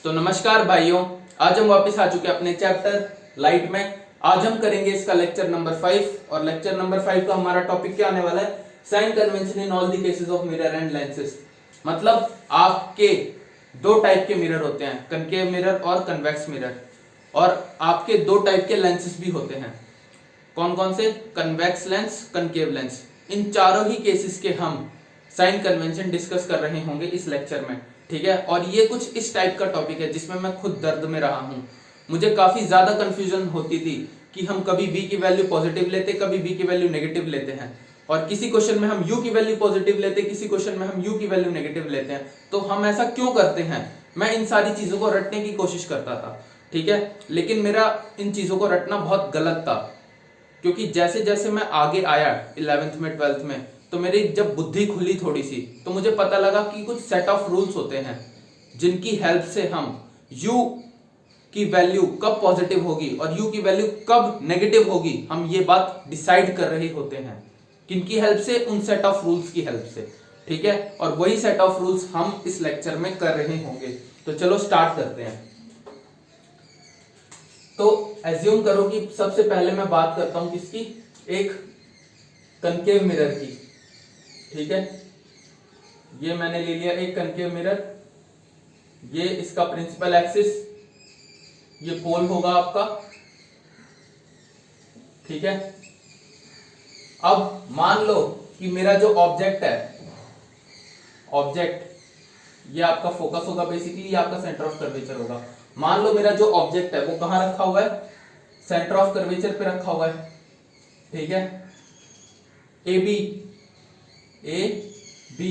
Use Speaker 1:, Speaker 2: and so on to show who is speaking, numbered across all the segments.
Speaker 1: तो नमस्कार भाइयों, आज हम वापस आ चुके हैं अपने चैप्टर लाइट में। आज हम करेंगे इसका लेक्चर नंबर 5 और लेक्चर नंबर 5 का हमारा टॉपिक क्या आने वाला है? Sign convention in all the cases of mirror and lenses. मतलब आपके दो टाइप के मिरर होते हैं, कनकेव मिरर और कन्वेक्स मिरर, और आपके दो टाइप के लेंसेज भी होते हैं। कौन कौन से? Convex lens, concave lens. इन चारों ही केसेस के हम साइन कन्वेंशन डिस्कस कर रहे होंगे इस लेक्चर में, ठीक है। और ये कुछ इस टाइप का टॉपिक है जिसमें मैं खुद दर्द में रहा हूं। मुझे काफी ज्यादा कंफ्यूजन होती थी कि हम कभी v की वैल्यू पॉजिटिव लेते, कभी v की वैल्यू नेगेटिव लेते हैं, और किसी क्वेश्चन में हम u की वैल्यू पॉजिटिव लेते, किसी क्वेश्चन में हम u की वैल्यू नेगेटिव लेते हैं। तो हम ऐसा क्यों करते हैं? मैं इन सारी चीजों को रटने की कोशिश करता था, ठीक है, लेकिन मेरा इन चीजों को रटना बहुत गलत था, क्योंकि जैसे जैसे मैं आगे आया 11th में 12th में, तो मेरी जब बुद्धि खुली थोड़ी सी, तो मुझे पता लगा कि कुछ सेट ऑफ रूल्स होते हैं जिनकी हेल्प से हम u की वैल्यू कब पॉजिटिव होगी और u की वैल्यू कब नेगेटिव होगी, हम ये बात डिसाइड कर रहे होते हैं। किनकी हेल्प से? उन सेट ऑफ रूल्स की हेल्प से, ठीक है। और वही सेट ऑफ रूल्स हम इस लेक्चर में कर रहे होंगे। तो चलो स्टार्ट करते हैं। तो एज्यूम करो कि सबसे पहले मैं बात करता हूं किसकी? एक कनकेव मिरर की, ठीक है। ये मैंने ले लिया एक कनकेव मिरर, ये इसका प्रिंसिपल एक्सिस, ये पोल होगा आपका, ठीक है। अब मान लो कि मेरा जो ऑब्जेक्ट है, ऑब्जेक्ट ये आपका फोकस होगा, बेसिकली ये आपका सेंटर ऑफ कर्वेचर होगा। मान लो मेरा जो ऑब्जेक्ट है वो कहां रखा हुआ है? सेंटर ऑफ कर्वेचर पे रखा हुआ है, ठीक है। ए बी,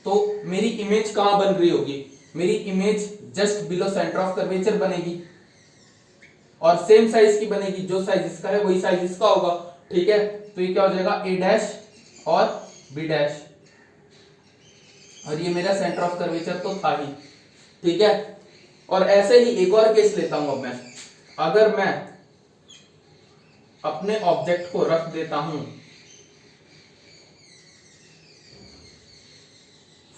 Speaker 1: तो मेरी इमेज कहां बन रही होगी? मेरी image just below centre of curvature बनेगी, और सेम साइज की बनेगी। जो साइज इसका है वही साइज इसका होगा, ठीक है। तो ये क्या हो जाएगा? ए डैश और बी डैश, और ये मेरा सेंटर ऑफ कर्वेचर तो था ही, ठीक है। और ऐसे ही एक और केस लेता हूं अब मैं। अगर मैं अपने ऑब्जेक्ट को रख देता हूं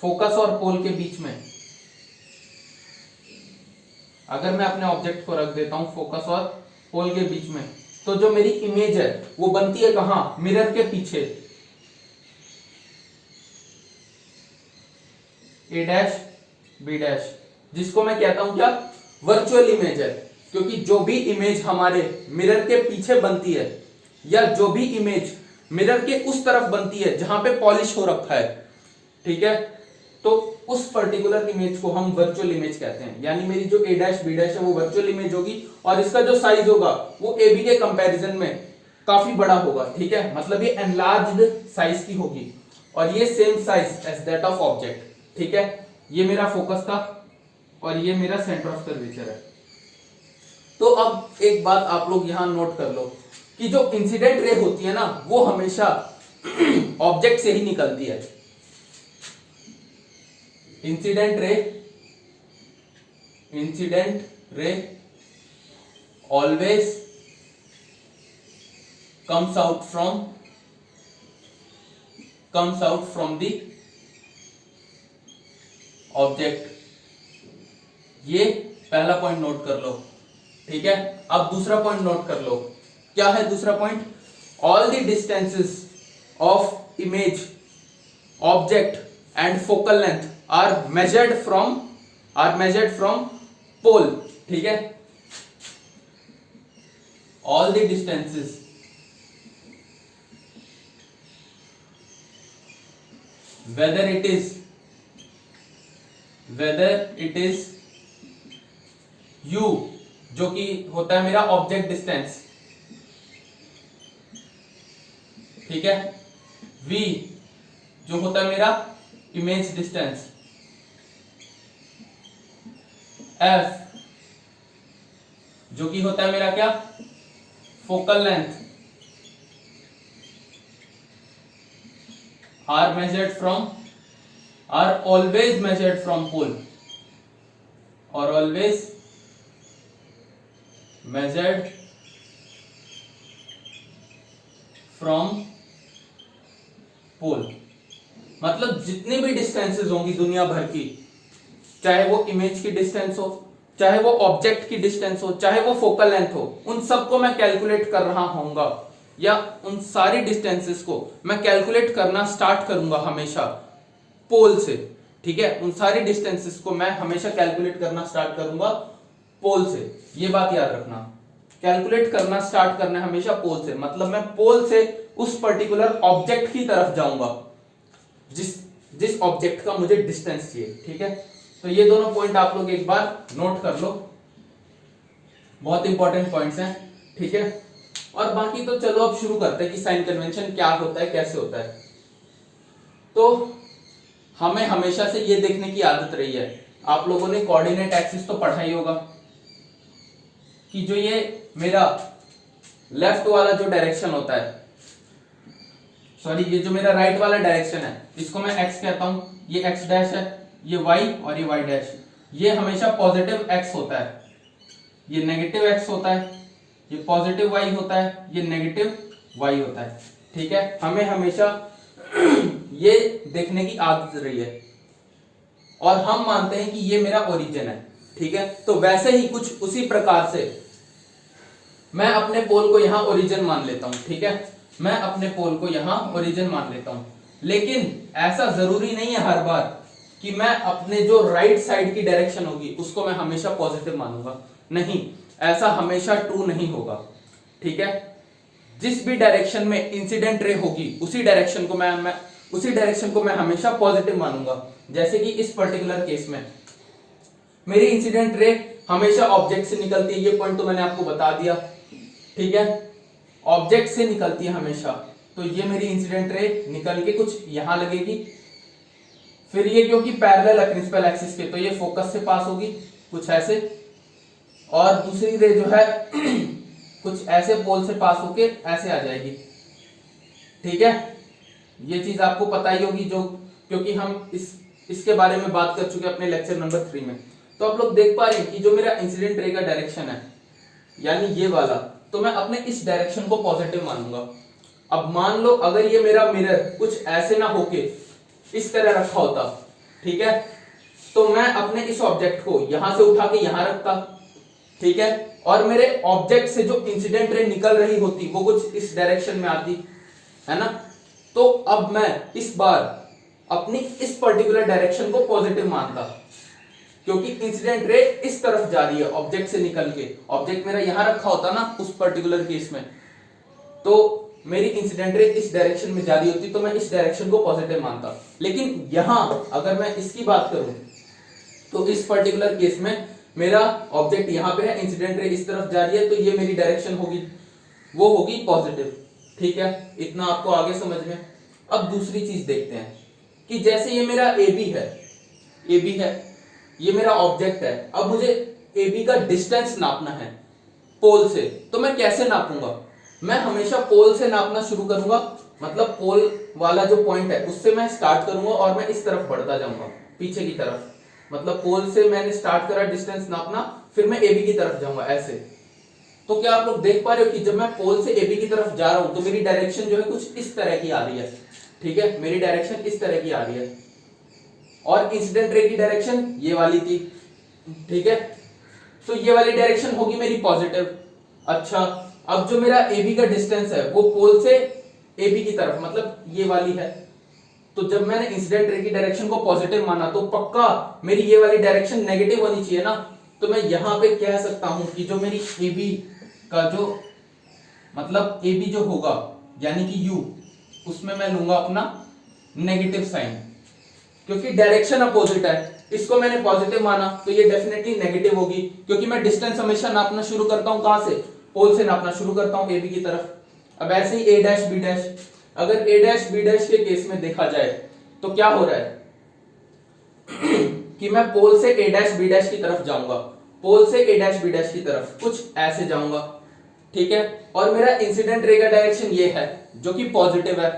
Speaker 1: फोकस और पोल के बीच में, अगर मैं अपने ऑब्जेक्ट को रख देता हूं फोकस और पोल के बीच में, तो जो मेरी इमेज है वो बनती है कहां? मिरर के पीछे। ए डैश बी डैश, जिसको मैं कहता हूं क्या? वर्चुअल इमेज है, क्योंकि जो भी इमेज हमारे मिरर के पीछे बनती है, या जो भी इमेज मिरर के उस तरफ बनती है जहां पे पॉलिश हो रखा है, ठीक है, तो उस पर्टिकुलर इमेज को हम वर्चुअल इमेज कहते हैं। यानी मेरी जो ए डैश बी डैश है वो वर्चुअल इमेज होगी, और इसका जो साइज होगा वो ए बी के कंपैरिजन में काफी बड़ा होगा, ठीक है। मतलब ये एनलार्ज्ड साइज की होगी, और ये same size as that of object, ठीक है। ये मेरा फोकस था और ये मेरा सेंटर ऑफ कर्वेचर है। तो अब एक बात आप लोग यहां नोट कर लो कि जो इंसिडेंट रे होती है ना, वो हमेशा ऑब्जेक्ट से ही निकलती है। Incident ray always comes out from the object. ये पहला पॉइंट नोट कर लो, ठीक है। अब दूसरा पॉइंट नोट कर लो। क्या है दूसरा point? All the distances of image, object and focal length are measured from pole, ठीक है। All the distances whether it is u, जो कि होता है मेरा ऑब्जेक्ट डिस्टेंस, ठीक है, v जो होता है मेरा इमेज डिस्टेंस, f जो कि होता है मेरा क्या? Focal length, are always measured from pole, or always measured from pole। मतलब जितनी भी डिस्टेंसेस होंगी दुनिया भर की, चाहे वो इमेज की डिस्टेंस हो, चाहे वो ऑब्जेक्ट की डिस्टेंस हो, चाहे वो फोकल लेंथ हो, उन सबको मैं कैलकुलेट कर रहा होऊंगा, या उन सारी डिस्टेंसेस को मैं कैलकुलेट करना स्टार्ट करूंगा हमेशा पोल से। ठीक है, उन सारी डिस्टेंसेस को मैं हमेशा कैलकुलेट करना स्टार्ट करूंगा पोल से। ये बात याद रखना, कैलकुलेट करना स्टार्ट करना है हमेशा पोल से, मतलब मैं पोल से उस पर्टिकुलर ऑब्जेक्ट की तरफ जाऊंगा जिस ऑब्जेक्ट का मुझे डिस्टेंस चाहिए। ठीक है, तो ये दोनों पॉइंट आप लोग एक बार नोट कर लो, बहुत इंपॉर्टेंट पॉइंट्स हैं। ठीक है, और बाकी तो चलो अब शुरू करते हैं कि साइन कन्वेंशन क्या होता है, कैसे होता है। तो हमें हमेशा से ये देखने की आदत रही है, आप लोगों ने कोऑर्डिनेट एक्सिस तो पढ़ा ही होगा कि जो ये मेरा लेफ्ट वाला जो डायरेक्शन होता है, सॉरी ये जो मेरा राइट वाला डायरेक्शन है, इसको मैं एक्स कहता हूं, ये एक्स डैश है, ये वाई और ये वाई डैश, ये हमेशा पॉजिटिव एक्स होता है, ये नेगेटिव एक्स होता है, ये पॉजिटिव वाई होता है, ये नेगेटिव वाई होता है। ठीक है, हमें हमेशा ये देखने की आदत रही है और हम मानते हैं कि ये मेरा ओरिजिन है। ठीक है, तो वैसे ही कुछ उसी प्रकार से मैं अपने पोल को यहां ओरिजिन मान लेता हूं। ठीक है, मैं अपने पोल को यहां ओरिजिन मान लेता हूं, लेकिन ऐसा जरूरी नहीं है हर बार कि मैं अपने जो राइट साइड की डायरेक्शन होगी उसको मैं हमेशा पॉजिटिव मानूंगा। नहीं, ऐसा हमेशा ट्रू नहीं होगा। ठीक है, जिस भी डायरेक्शन में इंसिडेंट रे होगी उसी डायरेक्शन को मैं हमेशा पॉजिटिव मानूंगा। जैसे कि इस पर्टिकुलर केस में मेरी इंसिडेंट रे हमेशा ऑब्जेक्ट से निकलती है, ये पॉइंट तो मैंने आपको बता दिया। ठीक है, ऑब्जेक्ट से निकलती है हमेशा, तो ये मेरी इंसिडेंट रे निकल के कुछ यहां लगेगी, फिर ये क्योंकि पैरेलल है प्रिंसिपल एक्सिस के, तो ये फोकस से पास होगी कुछ ऐसे, और दूसरी रे जो है कुछ ऐसे पोल से पास होके ऐसे आ जाएगी। ठीक है, ये चीज आपको पता ही होगी, जो क्योंकि हम इसके बारे में बात कर चुके अपने लेक्चर नंबर 3 में। तो आप लोग देख पा रहे हैं कि जो मेरा इंसिडेंट रे का डायरेक्शन है, यानी ये वाला, तो मैं अपने इस डायरेक्शन को पॉजिटिव मानूंगा। अब मान लो अगर ये मेरा मिरर कुछ ऐसे ना होके इस तरह रखा होता, ठीक है, तो मैं अपने इस ऑब्जेक्ट को यहां से उठा के यहां रखता। ठीक है, और मेरे ऑब्जेक्ट से जो इंसिडेंट रे निकल रही होती वो कुछ इस डायरेक्शन में आती है ना। तो अब मैं इस बार अपनी इस पर्टिकुलर डायरेक्शन को पॉजिटिव मानता, क्योंकि इंसिडेंट रे इस तरफ जा रही है ऑब्जेक्ट से निकल के। ऑब्जेक्ट मेरा यहां रखा होता ना उस पर्टिकुलर केस में, तो मेरी इंसिडेंट रे इस डायरेक्शन में जा रही होती, तो मैं इस डायरेक्शन को पॉजिटिव मानता। लेकिन यहां अगर मैं इसकी बात करूं तो इस पर्टिकुलर केस में मेरा ऑब्जेक्ट यहां पे है, इंसिडेंट रे इस तरफ जा रही है, तो ये मेरी डायरेक्शन होगी, वो होगी पॉजिटिव। ठीक है, इतना आपको आगे समझ में। अब दूसरी चीज देखते हैं कि जैसे ये मेरा AB है, ये मेरा ऑब्जेक्ट है। अब मुझे AB का डिस्टेंस नापना है पोल से, तो मैं कैसे नापूंगा? मैं हमेशा पोल से नापना शुरू करूंगा, मतलब पोल वाला जो पॉइंट है उससे मैं स्टार्ट करूंगा और मैं इस तरफ बढ़ता जाऊंगा पीछे की तरफ। मतलब पोल से मैंने स्टार्ट करा डिस्टेंस नापना, फिर मैं AB की तरफ जाऊंगा ऐसे। तो क्या आप लोग देख पा रहे हो कि जब मैं पोल से AB की तरफ जा रहा हूं तो मेरी डायरेक्शन जो है कुछ इस तरह की आ रही है। ठीक है, मेरी डायरेक्शन इस तरह की आ रही है, और इंसिडेंट रे की डायरेक्शन ये वाली थी। ठीक है, तो ये वाली डायरेक्शन होगी मेरी पॉजिटिव। अच्छा, अब जो मेरा AB का डिस्टेंस है वो पोल से AB की तरफ, मतलब ये वाली है, तो जब मैंने इंसिडेंट रे की डायरेक्शन को पॉजिटिव माना तो पक्का मेरी ये वाली डायरेक्शन नेगेटिव होनी चाहिए ना। तो मैं यहां पे कह सकता हूं कि जो मेरी AB का जो मतलब AB जो होगा यानी कि U, उसमें मैं लूंगा अपना नेगेटिव साइन, क्योंकि डायरेक्शन अपोजिट है। इसको मैंने पॉजिटिव माना तो ये डेफिनेटली नेगेटिव होगी, क्योंकि मैं डिस्टेंस हमेशा नापना शुरू करता हूं कहां से? पोल से नापना शुरू करता हूं AB की तरफ। अब ऐसे ही A डैश B डैश, अगर A डैश B डैश के केस में देखा जाए तो क्या हो रहा है कि मैं पोल से A डैश B डैश की तरफ जाऊंगा, पोल से A डैश B डैश की तरफ कुछ ऐसे जाऊंगा। ठीक है, और मेरा इंसिडेंट रे का डायरेक्शन ये है जो कि पॉजिटिव है।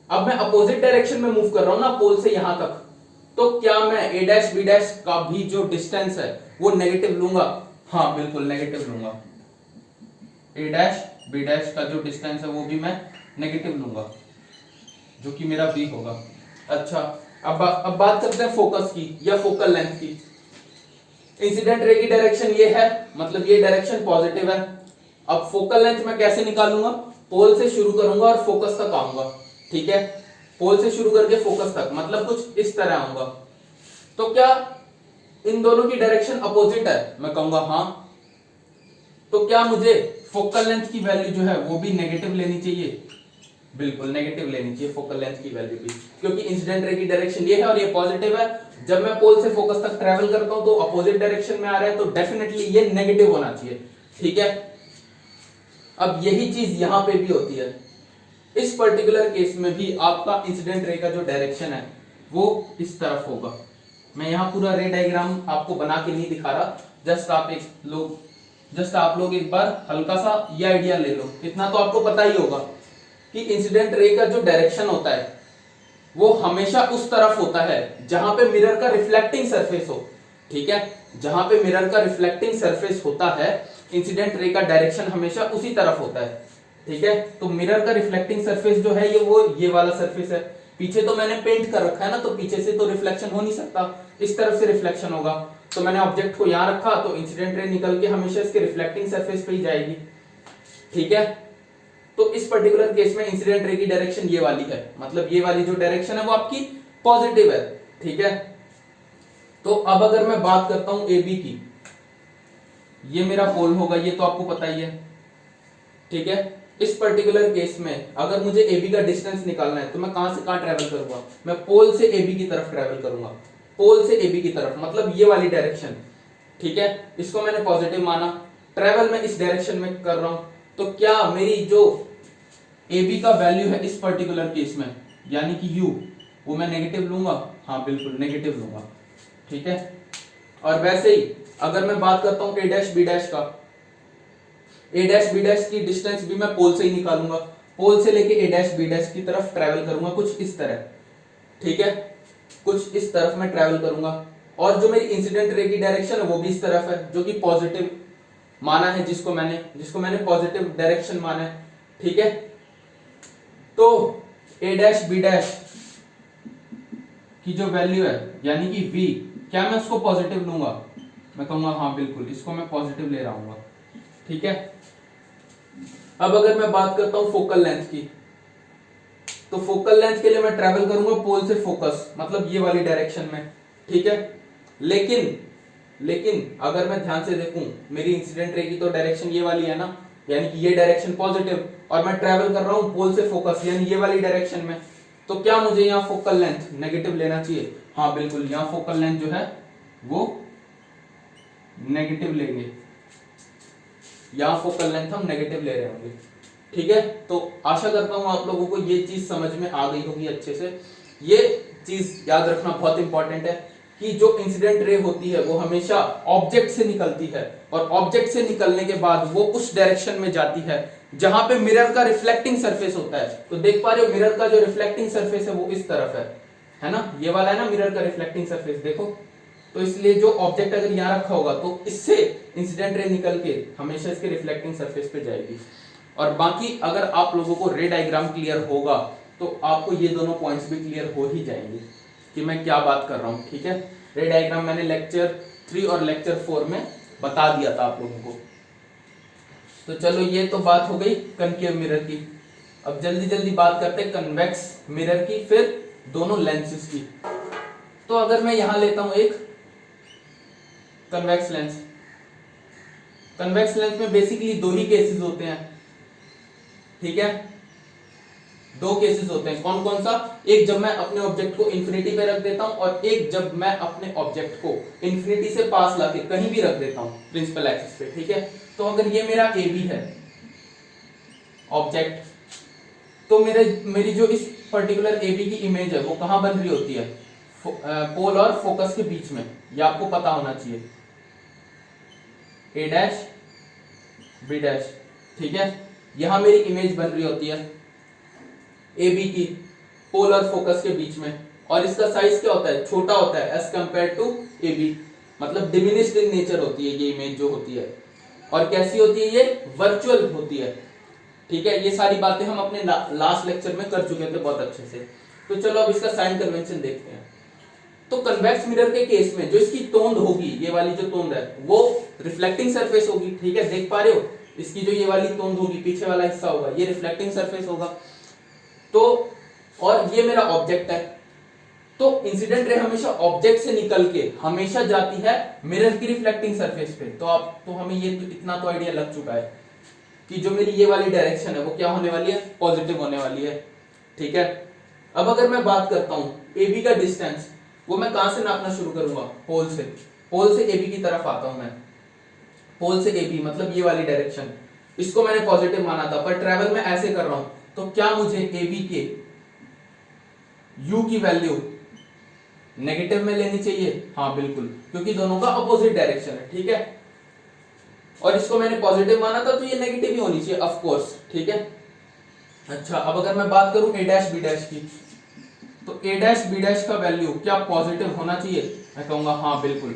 Speaker 1: अब मैं अपोजिट डायरेक्शन में मूव कर रहा हूं ना पोल से यहां तक, तो क्या मैं A डैश B डैश का भी जो डिस्टेंस है वो नेगेटिव लूंगा? हाँ बिल्कुल नेगेटिव लूंगा। A डैश B डैश का जो डिस्टेंस है वो भी मैं नेगेटिव लूंगा, जो कि मेरा B होगा। अच्छा, अब बात करते हैं फोकस की या फोकल लेंथ की। इंसिडेंट रे की डायरेक्शन ये है, मतलब ये डायरेक्शन पॉजिटिव है। अब फोकल लेंथ मैं कैसे निकालूंगा, पोल से शुरू करूंगा और फोकस तक आऊंगा, ठीक है, पोल से शुरू करके फोकस तक, मतलब कुछ इस तरह आऊंगा। तो क्या इन दोनों की डायरेक्शन अपोजिट है, मैं कहूंगा हाँ। तो क्या मुझे फोकल लेंथ की वैल्यू जो है वो भी नेगेटिव लेनी चाहिए, बिल्कुल नेगेटिव लेनी चाहिए फोकल लेंथ की वैल्यू भी, क्योंकि इंसिडेंट रे की डायरेक्शन ये है और ये पॉजिटिव है। जब मैं पोल से फोकस तक ट्रेवल करता हूं तो अपोजिट डायरेक्शन में आ रहा है, तो डेफिनेटली ये नेगेटिव होना चाहिए, ठीक है। अब यही चीज यहां पे भी होती है, इस पर्टिकुलर केस में भी आपका इंसिडेंट रे का जो डायरेक्शन है वो इस तरफ होगा। मैं यहां पूरा रे डायग्राम आपको बना के नहीं दिखा रहा, जस्ट आप लोग एक बार हल्का सा ये आइडिया ले लो, इतना तो आपको पता ही होगा कि इंसिडेंट रे का जो डायरेक्शन होता है वो हमेशा उस तरफ होता है जहां पे मिरर का रिफ्लेक्टिंग सरफेस हो, ठीक है, जहां पे मिरर का रिफ्लेक्टिंग सरफेस होता है इंसिडेंट रे का डायरेक्शन हमेशा उसी तरफ होता है, ठीक है। तो मिरर का रिफ्लेक्टिंग सरफेस जो है ये वाला सरफेस है। पीछे तो मैंने पेंट कर रखा है ना, तो पीछे से तो रिफ्लेक्शन हो नहीं सकता, इस तरफ से रिफ्लेक्शन होगा। तो मैंने ऑब्जेक्ट को यहां रखा, तो इंसिडेंट रे निकल के हमेशा इसके रिफ्लेक्टिंग सरफेस पे ही जाएगी, ठीक है। तो इस पर्टिकुलर केस में इंसिडेंट रे की डायरेक्शन ये वाली है, मतलब ये वाली जो डायरेक्शन है वो आपकी पॉजिटिव है, ठीक है। तो अब अगर मैं बात करता हूं ए बी की, ये मेरा पोल होगा, ये तो आपको पता ही है, ठीक है। इस पर्टिकुलर केस में अगर मुझे ए बी का डिस्टेंस निकालना है तो मैं कहां से कहां ट्रेवल करूंगा, मैं पोल से ए बी की तरफ ट्रेवल करूंगा, पोल से ए बी की तरफ, मतलब ये वाली डायरेक्शन, ठीक है। इसको मैंने पॉजिटिव माना, ट्रेवल मैं इस डायरेक्शन में कर रहा हूं। तो क्या मेरी जो ए बी का वैल्यू है इस पर्टिकुलर केस में, यानी कि u, वो मैं नेगेटिव लूंगा, हाँ बिल्कुल नेगेटिव लूंगा, ठीक है। और वैसे ही अगर मैं बात करता हूं a डैश b डैश का, a डैश b डैश की डिस्टेंस भी मैं पोल से ही निकालूंगा, पोल से लेके a डैश b डैश की तरफ ट्रेवल करूंगा कुछ इस तरह, ठीक है, कुछ इस तरफ मैं ट्रेवल करूंगा। और जो मेरी इंसिडेंट रे की डायरेक्शन है वो भी इस तरफ है, जो कि पॉजिटिव माना है, जिसको मैंने पॉजिटिव डायरेक्शन माना है, ठीक है। तो a डैश b डैश की जो वैल्यू है यानी कि v, क्या मैं उसको पॉजिटिव लूंगा, मैं कहूंगा हाँ बिल्कुल इसको मैं पॉजिटिव ले रहा हूं, ठीक है। अब अगर मैं बात करता हूं फोकल लेंथ की, तो फोकल लेंथ के लिए मैं ट्रैवल करूंगा पोल से फोकस, मतलब ये वाली डायरेक्शन में, ठीक है। लेकिन अगर मैं ध्यान से देखूं, मेरी इंसिडेंट रे की तो डायरेक्शन ये वाली है ना, यानी कि ये डायरेक्शन पॉजिटिव, और मैं ट्रैवल कर रहा हूं पोल से फोकस यानी ये वाली डायरेक्शन में। तो क्या मुझे यहाँ फोकल लेंथ नेगेटिव लेना चाहिए, हाँ बिल्कुल, यहाँ फोकल लेंथ जो है वो नेगेटिव लेंगे, यहाँ फोकल लेंथ हम नेगेटिव ले रहे होंगे, ठीक है। तो आशा करता हूं आप लोगों को ये चीज समझ में आ गई होगी अच्छे से। ये चीज याद रखना बहुत इंपॉर्टेंट है कि जो इंसिडेंट रे होती है वो हमेशा ऑब्जेक्ट से निकलती है, और ऑब्जेक्ट से निकलने के बाद वो उस डायरेक्शन में जाती है जहां पे मिरर का रिफ्लेक्टिंग सरफेस होता है। तो देख पा रहे हो मिरर का जो रिफ्लेक्टिंग सरफेस है वो इस तरफ है ना, ये वाला है ना मिरर का रिफ्लेक्टिंग सरफेस, देखो। तो इसलिए जो ऑब्जेक्ट अगर यहाँ रखा होगा तो इससे इंसिडेंट रे निकल के हमेशा इसके रिफ्लेक्टिंग सरफेस पे जाएगी। और बाकी अगर आप लोगों को रे डायग्राम क्लियर होगा तो आपको ये दोनों पॉइंट्स भी क्लियर हो ही जाएंगे कि मैं क्या बात कर रहा हूँ, ठीक है। रे डायग्राम मैंने लेक्चर 3 और लेक्चर 4 में बता दिया था आप लोगों को। तो चलो ये तो बात हो गई कनकेव मिरर की। अब जल्दी जल्दी बात करते हैं कन्वेक्स मिरर की, फिर दोनों लेंसेज की। तो अगर मैं यहां लेता हूं एक कन्वेक्स लेंस, कन्वेक्स लेंस में बेसिकली दो ही केसेस होते हैं, ठीक है, दो केसेस होते हैं। कौन कौन सा, एक जब मैं अपने ऑब्जेक्ट को इंफिनिटी पे रख देता हूं, और एक जब मैं अपने ऑब्जेक्ट को इंफिनिटी से पास लाके कहीं भी रख देता हूं प्रिंसिपल एक्सिस पे, ठीक है। तो अगर ये मेरा ए बी है ऑब्जेक्ट, तो मेरी जो इस पर्टिकुलर ए बी की इमेज है वो कहां बन रही होती है, पोल और फोकस के बीच में, ये आपको पता होना चाहिए, ए डैश बी डैश, ठीक है। यहां मेरी इमेज बन रही होती है ए बी की पोल और फोकस के बीच में, और इसका साइज क्या होता है, छोटा होता है as compare to A B, मतलब डिमिनिश्ड इन नेचर होती है ये इमेज जो होती है। और कैसी होती है, ये वर्चुअल होती है, ठीक है। ये सारी बातें हम अपने लास्ट लेक्चर में कर चुके थे बहुत अच्छे से। तो चलो अब इसका साइन कन्वेंशन देखते हैं। तो कन्वेक्स मिरर के केस में जो इसकी तोंद होगी, ये वाली जो तोंद है वो रिफ्लेक्टिंग सरफेस होगी, ठीक है, देख पा रहे हो, इसकी जो ये वाली तोंद होगी, पीछे वाला हिस्सा होगा, ये रिफ्लेक्टिंग सरफेस होगा। तो और ये मेरा ऑब्जेक्ट है, तो इंसिडेंट रे हमेशा ऑब्जेक्ट से निकल के हमेशा जाती है मिरर की रिफ्लेक्टिंग सरफेस पे। तो हमें ये इतना तो आइडिया लग चुका है कि जो मेरी ये वाली डायरेक्शन है वो क्या होने वाली है, पॉजिटिव होने वाली है, ठीक है। अब अगर मैं बात करता हूं AB का डिस्टेंस, वो मैं कहां से नापना शुरू करूंगा, पोल से। पोल से AB की तरफ आता हूं मैं, पोल से AB मतलब ये वाली डायरेक्शन, इसको मैंने पॉजिटिव माना था, पर ट्रैवल में ऐसे कर रहा हूं, तो क्या मुझे AB के U की वैल्यू नेगेटिव में लेनी चाहिए? हाँ बिल्कुल, क्योंकि दोनों का अपोजिट डायरेक्शन है, ठीक है। और इसको मैंने पॉजिटिव माना था तो ये नेगेटिव ही होनी चाहिए ऑफ कोर्स, ठीक है। अच्छा, अब अगर मैं बात करूं A डैश B डैश की, तो A डैश B डैश का वैल्यू क्या पॉजिटिव होना चाहिए? मैं कहूंगा हाँ बिल्कुल,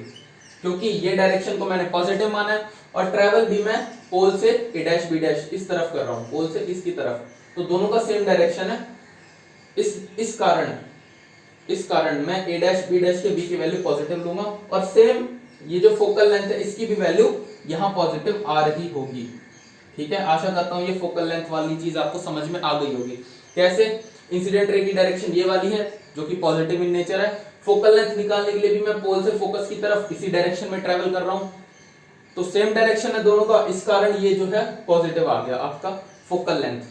Speaker 1: क्योंकि ये डायरेक्शन को मैंने पॉजिटिव माना है और ट्रैवल भी मैं पोल से A डैश B डैश इस तरफ कर रहा हूं, पोल से इसकी तरफ, तो दोनों का सेम डायरेक्शन है। इस कारण मैं A डैश B डैश के B की वैल्यू पॉजिटिव लूंगा और सेम ये जो फोकल लेंथ है इसकी भी वैल्यू यहां पॉजिटिव आ रही होगी, ठीक है। आशा करता हूं ये फोकल लेंथ वाली चीज आपको समझ में आ गई होगी। कैसे? इंसिडेंट रे की डायरेक्शन ये वाली है जो कि पॉजिटिव इन नेचर है, फोकल लेंथ निकालने के लिए भी मैं पोल से फोकस की तरफ इसी डायरेक्शन में ट्रेवल कर रहा हूं, तो सेम डायरेक्शन है दोनों का, इस कारण ये जो है पॉजिटिव आ गया आपका फोकल लेंथ,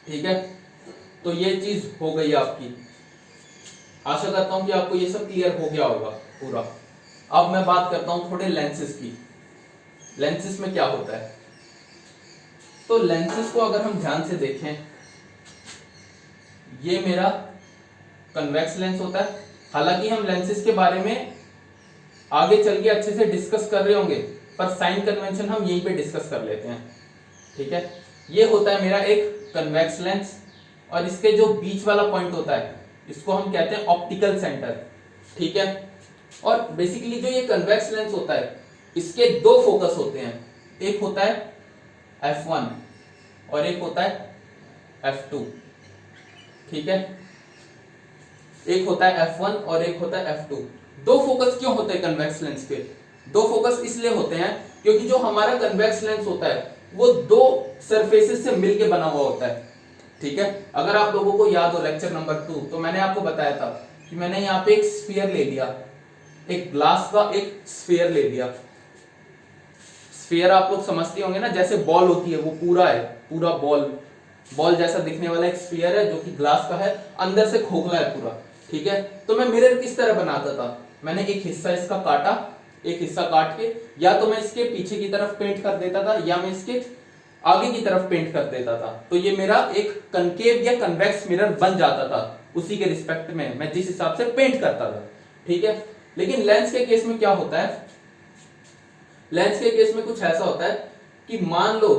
Speaker 1: ठीक है। तो ये चीज हो गई आपकी। आशा करता हूं कि आपको ये सब क्लियर हो गया होगा पूरा। अब मैं बात करता हूं थोड़े लेंसेज की। लेंसेज में क्या होता है, तो लेंसेज को अगर हम ध्यान से देखें, ये मेरा कन्वेक्स लेंस होता है। हालांकि हम लेंसेज के बारे में आगे चल के अच्छे से डिस्कस कर रहे होंगे, पर साइन कन्वेंशन हम यहीं पे डिस्कस कर लेते हैं, ठीक है। ये होता है मेरा एक कन्वेक्स लेंस और इसके जो बीच वाला पॉइंट होता है इसको हम कहते हैं ऑप्टिकल सेंटर, ठीक है। और बेसिकली जो ये कन्वेक्स लेंस होता है इसके दो फोकस होते हैं, एक होता है f1 और एक होता है f2, ठीक है। एक होता है f1 और एक होता है f2। दो फोकस क्यों होते हैं कन्वेक्स लेंस के? दो फोकस इसलिए होते हैं क्योंकि जो हमारा कन्वेक्स लेंस होता है वो दो सरफेसेस से मिलके बना हुआ होता है, ठीक है। अगर आप लोगों को याद हो लेक्चर नंबर 2, तो मैंने आपको बताया था कि मैंने यहाँ पे एक स्फीयर ले लिया, एक ग्लास का एक स्फीयर ले लिया। स्फीयर आप लोग समझते होंगे ना, जैसे बॉल होती है वो पूरा है, पूरा बॉल जैसा दिखने वाला एक स्फीयर है जो कि ग्लास का है, अंदर से खोखला है पूरा, ठीक है। तो मैं मिरर किस तरह बनाता था, मैंने एक हिस्सा इसका काटा, एक हिस्सा काट के या तो मैं इसके पीछे की तरफ पेंट कर देता था या मैं इसके आगे की तरफ पेंट कर देता था, तो ये मेरा एक कनकेव या कन्वेक्स मिरर बन जाता था। उसी के रिस्पेक्ट में मैं जिस हिसाब से पेंट करता था, ठीक है। लेकिन लेंस के केस में क्या होता है, लेंस के केस में कुछ ऐसा होता है कि मान लो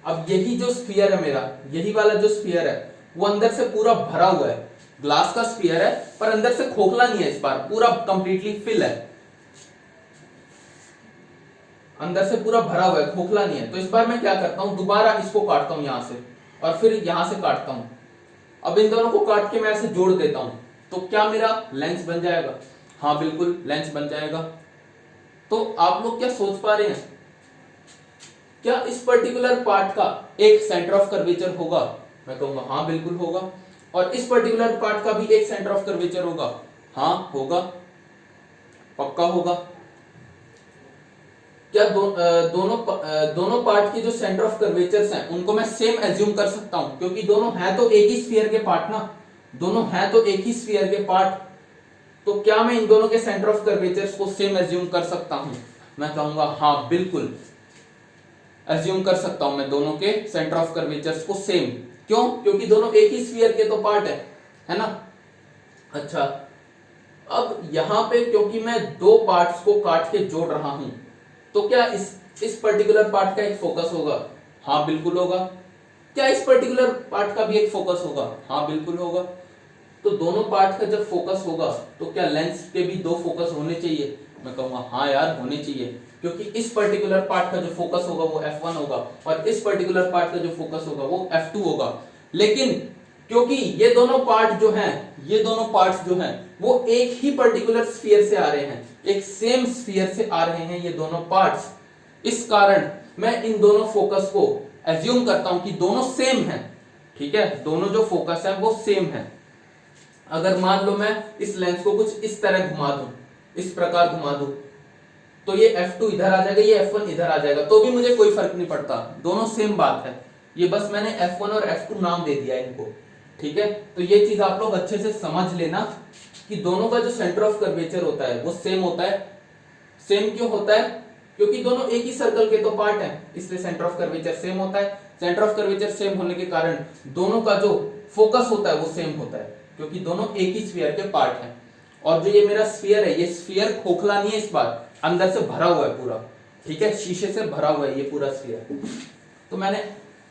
Speaker 1: अब यही जो स्फीयर है मेरा, यही वाला जो स्फीयर है वो अंदर से पूरा भरा हुआ है, ग्लास का स्फीयर है पर अंदर से खोखला नहीं है, इस बार पूरा कंप्लीटली फिल है, अंदर से पूरा भरा हुआ है, खोखला नहीं है। तो इस बार मैं क्या करता हूं, दोबारा इसको काटता हूं यहां से और फिर यहां से काटता हूं। अब इन दोनों को काट के मैं ऐसे जोड़ देता हूं, तो क्या मेरा लेंस बन जाएगा? हाँ बिल्कुल लेंस बन जाएगा। तो आप लोग क्या सोच पा रहे हैं, क्या इस पर्टिकुलर पार्ट का एक सेंटर ऑफ कर्वेचर होगा? मैं कहूंगा हाँ बिल्कुल होगा। और इस पर्टिकुलर पार्ट का भी एक सेंटर ऑफ कर्वेचर होगा? हाँ होगा, पक्का होगा। क्या दोनों पार्ट के जो सेंटर ऑफ कर्वेचर्स हैं उनको मैं सेम एज्यूम कर सकता हूं, क्योंकि दोनों हैं तो एक ही स्फीयर के पार्ट ना, दोनों हैं तो एक ही स्फीयर के पार्ट, तो क्या मैं इन दोनों के सेंटर ऑफ कर्वेचर्स को सेम एज्यूम कर सकता हूं? मैं कहूंगा हाँ बिल्कुल एज्यूम कर सकता हूं मैं दोनों के सेंटर ऑफ कर्वेचर्स को सेम। क्यों? क्योंकि दोनों एक ही स्फीयर के तो पार्ट है ना। अच्छा, अब यहां पे क्योंकि मैं दो पार्ट्स को काट के जोड़ रहा हूं, तो क्या इस पर्टिकुलर पार्ट का एक फोकस होगा? हाँ बिल्कुल होगा। क्या इस पर्टिकुलर पार्ट का भी एक फोकस होगा? हाँ बिल्कुल होगा। तो दोनों पार्ट का जब फोकस होगा तो क्या लेंस के भी दो फोकस होने चाहिए? मैं कहूंगा हाँ यार होने चाहिए, क्योंकि इस पर्टिकुलर पार्ट का जो फोकस होगा वो f1 होगा और इस पर्टिकुलर पार्ट का जो फोकस होगा वो f2 होगा। लेकिन क्योंकि ये दोनों पार्ट जो हैं, ये दोनों पार्ट्स जो हैं वो एक ही पर्टिकुलर स्फीयर से आ रहे हैं, एक सेम स्फीयर से आ रहे हैं ये दोनों पार्ट्स। इस कारण मैं इन दोनों फोकस को एज्यूम करता हूं कि दोनों सेम हैं, ठीक है, दोनों जो फोकस है वो सेम है। अगर मान लो मैं इस लेंस को कुछ इस तरह घुमा दूं, इस प्रकार घुमा दूं, तो ये F2 इधर आ जाएगा, ये F1 इधर आ जाएगा, तो भी मुझे कोई फर्क नहीं पड़ता, दोनों सेम बात है। ये बस मैंने F1 और F2 नाम दे दिया इनको, ठीक है। तो ये चीज आप लोग अच्छे से समझ लेना कि दोनों का जो सेंटर ऑफ कर्वेचर होता है वो सेम होता है। सेम क्यों होता है? क्योंकि दोनों एक ही सर्कल के तो पार्ट हैं, इसलिए सेंटर ऑफ कर्वेचर सेम होता है। सेंटर ऑफ कर्वेचर सेम होने के कारण दोनों का जो फोकस होता है वो सेम होता है, क्योंकि दोनों एक ही स्फीयर के पार्ट हैं। और जो ये मेरा स्फीयर है, ये स्फीयर खोखला नहीं है, इस बार अंदर से भरा हुआ है पूरा, ठीक है, शीशे से भरा हुआ है ये पूरा स्फीयर। तो मैंने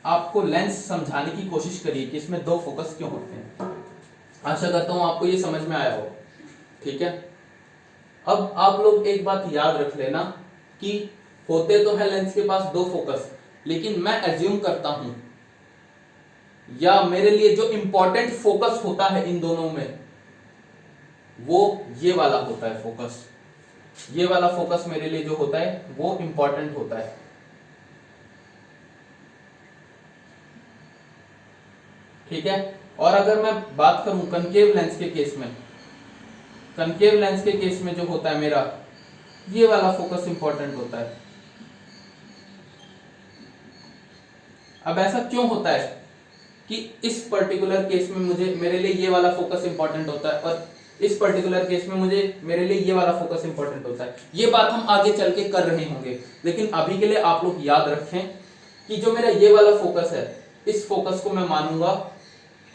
Speaker 1: आपको लेंस समझाने की कोशिश करी कि इसमें दो फोकस क्यों होते हैं। आशा करता हूं आपको ये समझ में आया हो, ठीक है। अब आप लोग एक बात याद रख लेना कि होते तो है लेंस के पास दो फोकस, लेकिन मैं एज्यूम करता हूं, या मेरे लिए जो इंपॉर्टेंट फोकस होता है इन दोनों में वो ये वाला होता है फोकस। ये वाला फोकस मेरे लिए जो होता है वो इंपॉर्टेंट होता है, ठीक है। और अगर मैं बात करूं कनकेव लेंस के केस में, कनकेव लेंस के केस में जो होता है मेरा, ये वाला फोकस इंपॉर्टेंट होता है। अब ऐसा क्यों होता है कि इस पर्टिकुलर केस में मुझे मेरे लिए ये वाला फोकस इंपॉर्टेंट होता है और इस पर्टिकुलर केस में मुझे मेरे लिए ये वाला फोकस इंपॉर्टेंट होता है? ये बात हम आगे चल के कर रहे होंगे, लेकिन अभी के लिए आप लोग याद रखें कि जो मेरा ये वाला फोकस है, इस फोकस को मैं मानूंगा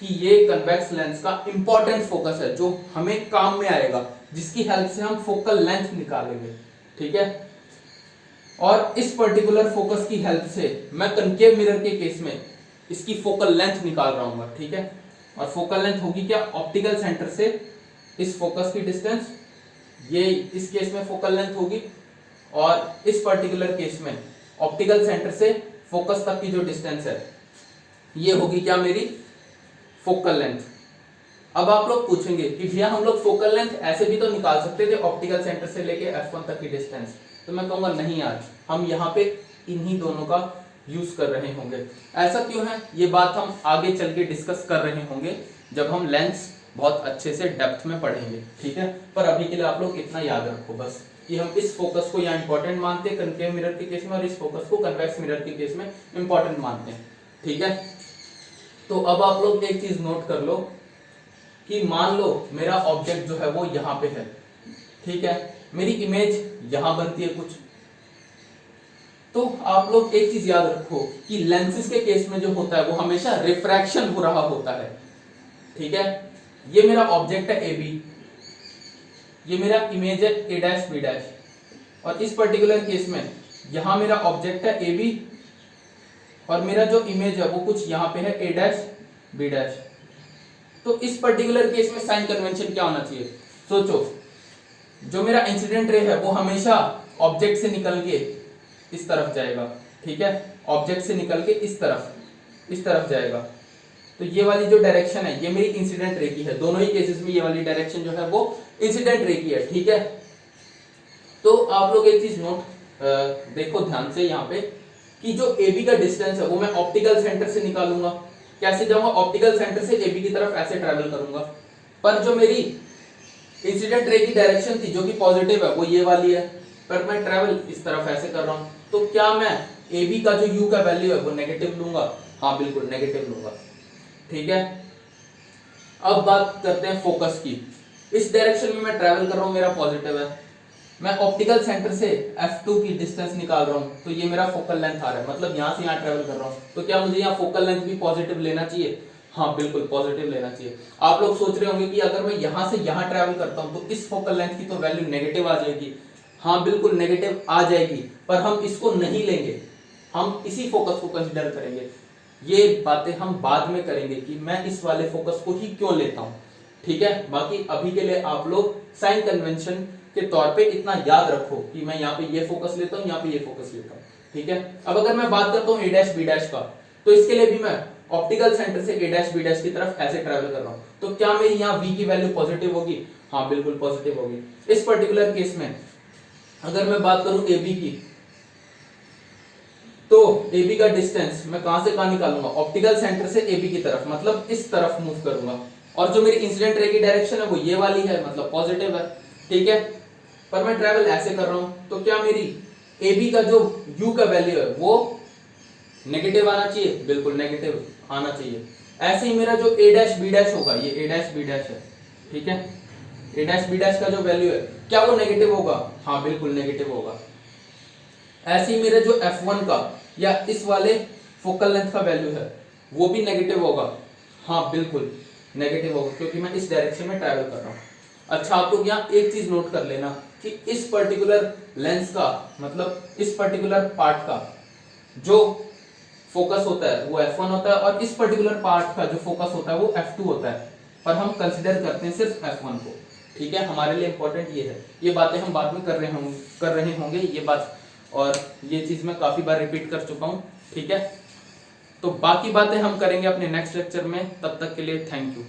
Speaker 1: कि ये कन्वेक्स लेंस का इंपॉर्टेंट फोकस है, जो हमें काम में आएगा, जिसकी हेल्प से हम फोकल लेंथ निकालेंगे, ठीक है। और इस पर्टिकुलर फोकस की हेल्प से मैं कनकेव मिरर के केस में इसकी फोकल लेंथ निकाल रहा हूं, ठीक है। और फोकल लेंथ होगी क्या? ऑप्टिकल सेंटर से इस फोकस की डिस्टेंस, ये इस केस में फोकल लेंथ होगी, और इस पर्टिकुलर केस में ऑप्टिकल सेंटर से फोकस तक की जो डिस्टेंस है ये होगी क्या? मेरी फोकल लेंथ। अब आप लोग पूछेंगे कि भैया हम लोग फोकल लेंथ ऐसे भी तो निकाल सकते थे, ऑप्टिकल सेंटर से लेके F1 तक की डिस्टेंस। तो मैं कहूंगा नहीं यार, हम यहाँ पे इन्हीं दोनों का यूज कर रहे होंगे। ऐसा क्यों है ये बात हम आगे चल के डिस्कस कर रहे होंगे जब हम लेंस बहुत अच्छे से डेप्थ में पढ़ेंगे, ठीक है। पर अभी के लिए आप लोग इतना याद रखो बस कि हम इस फोकस को यहाँ इंपॉर्टेंट मानते हैं कनकेव मिरर के केस में, और इस फोकस को कन्वेक्स मिरर के केस में इंपॉर्टेंट मानते हैं, ठीक है। तो अब आप लोग एक चीज नोट कर लो कि मान लो मेरा ऑब्जेक्ट जो है वो यहाँ पे है, ठीक है, मेरी इमेज यहां बनती है कुछ। तो आप लोग एक चीज याद रखो कि लेंसेज के केस में जो होता है वो हमेशा रिफ्रैक्शन हो रहा होता है, ठीक है। ये मेरा ऑब्जेक्ट है ए बी, ये मेरा इमेज है ए डैश बी डैश, और इस पर्टिकुलर केस में यहां मेरा ऑब्जेक्ट है ए बी और मेरा जो इमेज है वो कुछ यहां पे है ए डैश बी डैश। तो इस पर्टिकुलर केस में साइन कन्वेंशन क्या होना चाहिए? सोचो, जो मेरा इंसिडेंट रे है वो हमेशा ऑब्जेक्ट से निकल के इस तरफ जाएगा, ठीक है, ऑब्जेक्ट से निकल के इस तरफ जाएगा। तो ये वाली जो डायरेक्शन है ये मेरी इंसिडेंट रे की है, दोनों ही केसेस में ये वाली डायरेक्शन जो है वो इंसिडेंट रे की है, ठीक है। तो आप लोग एक चीज नोट देखो ध्यान से यहाँ पे कि जो ए बी का डिस्टेंस है वो मैं ऑप्टिकल सेंटर से निकालूंगा। कैसे जाऊंगा? ऑप्टिकल सेंटर से ए बी की तरफ ऐसे ट्रेवल करूंगा, पर जो मेरी इंसिडेंट रे की डायरेक्शन थी जो कि पॉजिटिव है वो ये वाली है, पर मैं ट्रेवल इस तरफ ऐसे कर रहा हूं। तो क्या मैं ए बी का जो यू का वैल्यू है वो नेगेटिव लूंगा? हाँ बिल्कुल नेगेटिव लूंगा, ठीक है। अब बात करते हैं फोकस की। इस डायरेक्शन में मैं ट्रेवल कर रहा हूं, मेरा पॉजिटिव है, मैं ऑप्टिकल सेंटर से F2 की डिस्टेंस निकाल रहा हूं, तो ये मेरा फोकल लेंथ आ रहा है, मतलब यहां से यहां ट्रेवल कर रहा हूं। तो क्या मुझे यहाँ फोकल लेंथ भी पॉजिटिव लेना चाहिए? हाँ बिल्कुल पॉजिटिव लेना चाहिए। आप लोग सोच रहे होंगे कि अगर मैं यहां से यहां ट्रेवल करता हूं तो इस फोकल लेंथ की तो वैल्यू नेगेटिव आ जाएगी। हाँ बिल्कुल नेगेटिव आ जाएगी, पर हम इसको नहीं लेंगे, हम इसी फोकस को कंसिडर करेंगे। ये बातें हम बाद में करेंगे कि मैं इस वाले फोकस को ही क्यों लेता हूं, ठीक है। बाकी अभी के लिए आप लोग साइन कन्वेंशन के तौर पे इतना याद रखो कि मैं यहाँ पे ये फोकस लेता हूँ, यहाँ पे ये फोकस लेता हूँ, ठीक है। अब अगर मैं बात करता हूँ ए डैश बी डैश का, तो इसके लिए भी मैं ऑप्टिकल सेंटर से ए डैश बी डैश की तरफ ऐसे ट्रेवल कर रहा हूँ। तो क्या मेरी यहाँ v की वैल्यू पॉजिटिव होगी? हाँ बिल्कुल पॉजिटिव होगी। इस पर्टिकुलर केस में अगर मैं बात करूं AB की, तो AB का डिस्टेंस मैं कहां से कहां निकालूंगा, ऑप्टिकल सेंटर से AB की तरफ, मतलब इस तरफ मूव करूंगा, और जो मेरी इंसिडेंट रे की डायरेक्शन है वो ये वाली है, मतलब पॉजिटिव है, ठीक है। पर मैं ट्रैवल ऐसे कर रहा हूं, तो क्या मेरी AB का जो U का वैल्यू है वो नेगेटिव आना चाहिए, बिल्कुल नेगेटिव आना चाहिए। ऐसे ही मेरा जो A' B' होगा, ये A' B' है, ठीक है, A' B' का जो वैल्यू है क्या वो नेगेटिव होगा, हाँ बिल्कुल नेगेटिव होगा। ऐसे ही मेरे जो F1 का या इस वाले फोकल लेंथ का वैल्यू है वो भी नेगेटिव होगा, हाँ बिल्कुल नेगेटिव होगा, क्योंकि मैं इस डायरेक्शन में ट्रैवल कर रहा हूँ। अच्छा, आप लोग यहाँ एक चीज नोट कर लेना कि इस पर्टिकुलर लेंस का, मतलब इस पर्टिकुलर पार्ट का जो फोकस होता है वो F1 होता है, और इस पर्टिकुलर पार्ट का जो फोकस होता है वो F2 होता है, पर हम कंसिडर करते हैं सिर्फ F1 को, ठीक है। हमारे लिए इंपॉर्टेंट ये है, ये बातें हम बाद में कर रहे होंगे ये बात, और ये चीज मैं काफी बार रिपीट कर चुका हूँ, ठीक है। तो बाकी बातें हम करेंगे अपने नेक्स्ट लेक्चर में, तब तक के लिए थैंक यू।